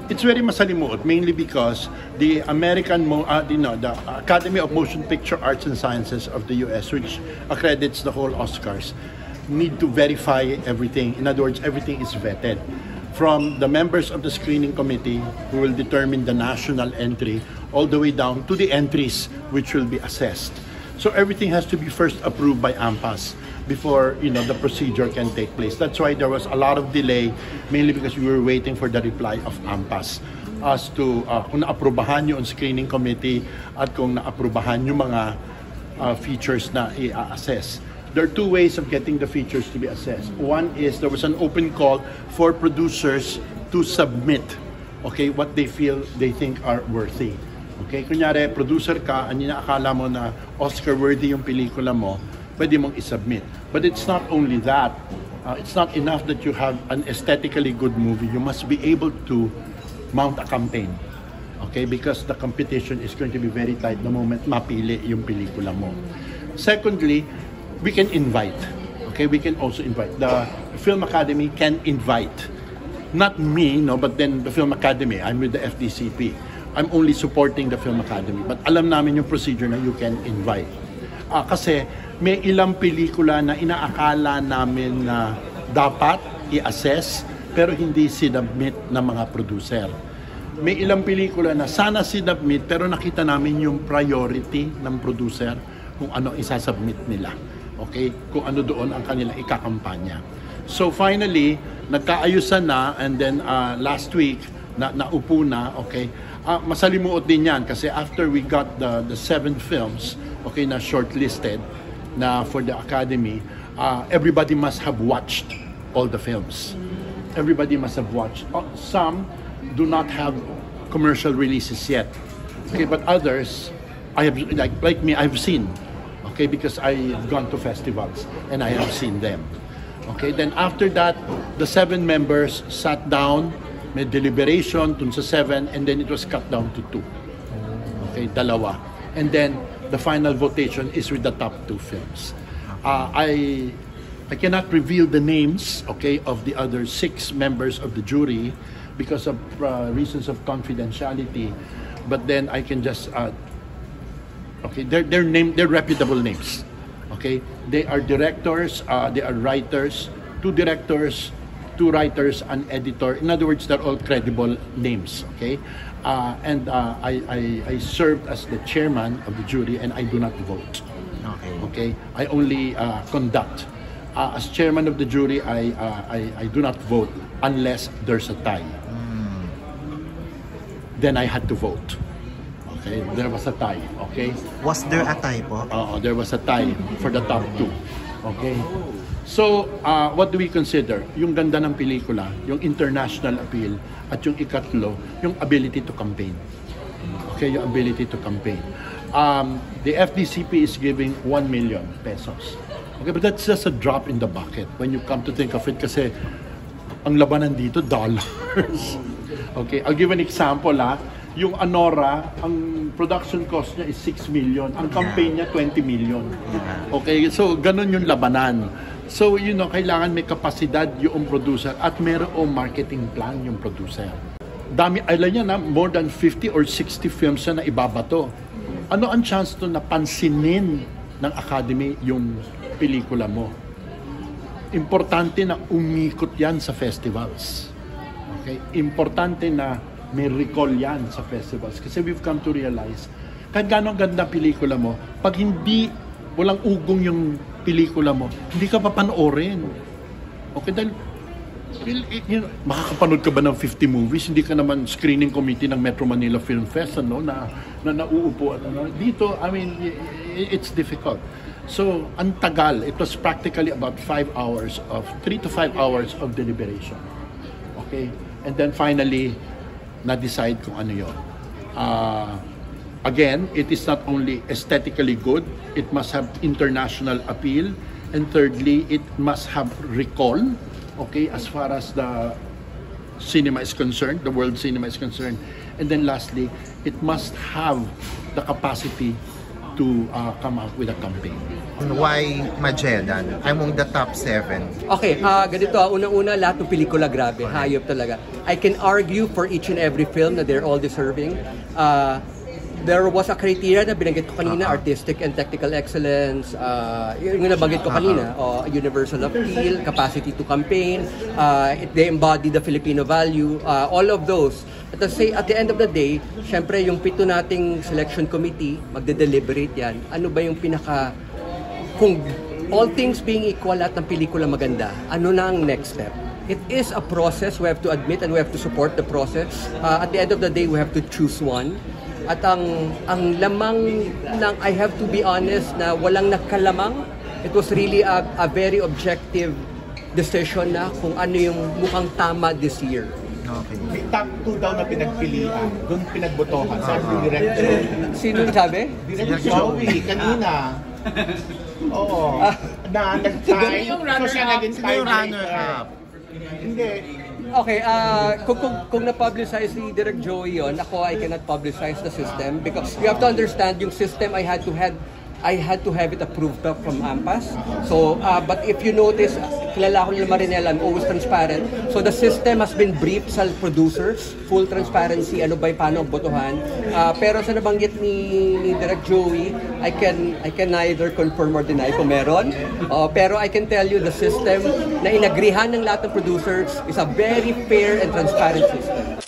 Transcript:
It's very masalimuot, mainly because the the Academy of Motion Picture Arts and Sciences of the US, which accredits the whole Oscars, need to verify everything. In other words, everything is vetted. From the members of the screening committee who will determine the national entry, all the way down to the entries which will be assessed. So everything has to be first approved by AMPAS before the procedure can take place. That's why there was a lot of delay, mainly because we were waiting for the reply of AMPAS as to kung naaprubahan yung screening committee at kung naaprubahan yung mga features na i-assess. There are two ways of getting the features to be assessed. One is there was an open call for producers to submit, okay, what they think are worthy. Okay, kunyari producer ka, akala mo na Oscar worthy yung pelikula mo, pwede mong isubmit. But it's not only that. It's not enough that you have an aesthetically good movie. You must be able to mount a campaign. Okay, because the competition is going to be very tight the moment mapili yung pelikula mo. Secondly, we can invite. Okay, we can also invite. The Film Academy can invite. Not me, but then the Film Academy. I'm with the FDCP. I'm only supporting the Film Academy. But alam namin yung procedure na you can invite. Kasi may ilang pelikula na inaakala namin na dapat i-assess pero hindi sinubmit ng mga producer. May ilang pelikula na sana sinubmit pero nakita namin yung priority ng producer kung ano isasubmit nila. Okay? Kung ano doon ang kanilang ikakampanya. So finally, nagkaayusan na and then last week, naupo na, okay? Masalimuot din yan kasi after we got the 7 films, okay, na shortlisted na for the Academy, everybody must have watched all the films. Everybody must have watched. Some do not have commercial releases yet. Okay, but others, I have like me, I've seen. Okay, because I've gone to festivals and I have seen them. Okay, then after that, the 7 members sat down, may deliberation dun sa 7, and then it was cut down to 2. Okay, 2. And then the final votation is with the top 2 films. I cannot reveal the names, okay, of the other 6 members of the jury because of reasons of confidentiality. But then I can just okay, they're reputable names. Okay, they are directors, they are writers, 2 directors, 2 writers, an editor. In other words, they're all credible names. Okay, and I served as the chairman of the jury, and I do not vote. Okay, I only conduct. As chairman of the jury, I do not vote unless there's a tie. Then I had to vote. Okay, there was a tie. Okay. Was there a tie po? There was a tie for the top 2. Okay. So, what do we consider? Yung ganda ng pelikula, yung international appeal, at yung ikatlo, yung ability to campaign. Okay, yung ability to campaign. The FDCP is giving 1 million pesos. Okay, but that's just a drop in the bucket when you come to think of it kasi ang labanan dito, dollars. Okay, I'll give an example Yung Anora, ang production cost niya is 6 million. Ang campaign niya, 20 million. Okay, so ganun yung labanan. So, kailangan may kapasidad yung producer at mayroong marketing plan yung producer. Dami, alam niya na, more than 50 or 60 films na ibabato. Ano ang chance to na pansinin ng Academy yung pelikula mo? Importante na umikot yan sa festivals. Okay? Importante na may recall yan sa festivals. Kasi we've come to realize, kahit gano'ng ganda pelikula mo, pag walang ugong yung pelikula mo, hindi ka papanoorin. Okay, dahil makakapanood ka ba ng 50 movies? Hindi ka naman screening committee ng Metro Manila Film Fest, na nauupo. Dito, I mean, it's difficult. So, ang tagal. It was practically about 3 to 5 hours of deliberation. Okay? And then finally, na-decide kung ano yun. Again, it is not only aesthetically good, it must have international appeal, and thirdly, it must have recall, okay, as far as the cinema is concerned, the world cinema is concerned. And then lastly, it must have the capacity to come out with a campaign. Why Magellan among the top 7? Okay, ganito. Unang-una, lahat ng pelikula grabe. Hayop talaga. I can argue for each and every film na they're all deserving. There was a criteria na binanggit ko kanina, artistic and technical excellence, yung nabanggit ko kanina, universal appeal, capacity to campaign, they embody the Filipino value, all of those. At the end of the day, syempre yung 7 nating selection committee, magde-deliberate yan. Ano ba yung kung all things being equal at ng pelikula maganda, ano na ang next step? It is a process, we have to admit and we have to support the process. At the end of the day, we have to choose one. At ang lamang ng, I have to be honest, na walang nakalamang. It was really a very objective decision na kung ano yung mukhang tama this year. Okay. Top 2 daw na pinagpilian, doon pinagbotohan. Sabi ni Direk Joey. Sino sabi? Direk Joey, kanina. Oo. Na nag-tie. So siya naging runner-up? Hindi. Okay, kung na-publicize ni Direk Joey yun, ako, I cannot publicize the system because you have to understand yung system I had to have it approved up from AMPAS. So, but if you notice, kilala ko nila Marinela, I'm always transparent. So the system has been briefed sa producers, full transparency, ano ba yung paano ang botohan. Pero sa nabanggit ni Direk Joey, I can neither confirm or deny kung meron. Pero I can tell you the system na inagrihan ng lahat ng producers is a very fair and transparent system.